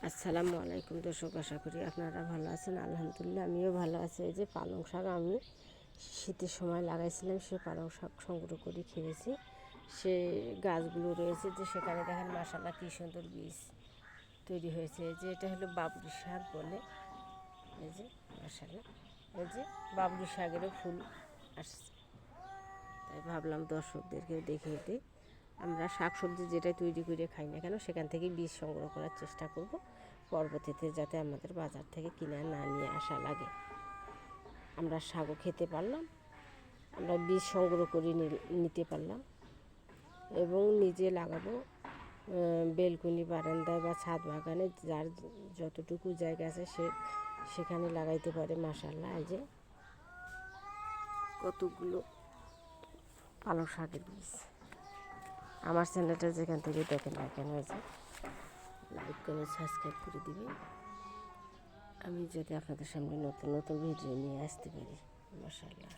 আসসালামু আলাইকুম দর্শক, আশা করি আপনারা ভালো আছেন। আলহামদুলিল্লাহ আমিও ভালো আছি। এই যে পালং শাক আমি শীতের সময় লাগাইছিলাম, সে পালং শাক সংগ্রহ করে খেয়েছি। সে গাছগুলো রয়েছে যে সেখানে দেখেন মাশাআল্লাহ কী সুন্দর বীজ তৈরি হয়েছে। এই যে এটা হলো বাবরি শাক বলে। এই যে মাশাআল্লাহ, এই যে বাবরি শাকেরও ফুল আসছে। তাই ভাবলাম দর্শকদেরকেও দেখিয়ে দিই। আমরা শাকসবজি যেটাই তৈরি করে খাই না কেন, সেখান থেকে বীজ সংগ্রহ করার চেষ্টা করব, পরবর্তীতে যাতে আমাদের বাজার থেকে কিনে না নিয়ে আসা লাগে। আমরা শাকও খেতে পারলাম, আমরা বীজ সংগ্রহ করে নিতে পারলাম এবং নিজে লাগাবো। বেলকনি, বারান্দায় বা ছাদ বাগানে যার যতটুকু জায়গা আছে সেখানে লাগাইতে পারে। মাশাআল্লাহ, এই যে কতগুলো পালং শাকের বীজ। আমার চ্যানেলটা যেখান থেকে দেখেন না কেন, আছে লাইক কমেন্ট সাবস্ক্রাইব করে দিবেন, আমি যাতে আপনাদের সামনে নতুন নতুন ভিডিও নিয়ে আসতে পারি। মাশাআল্লাহ।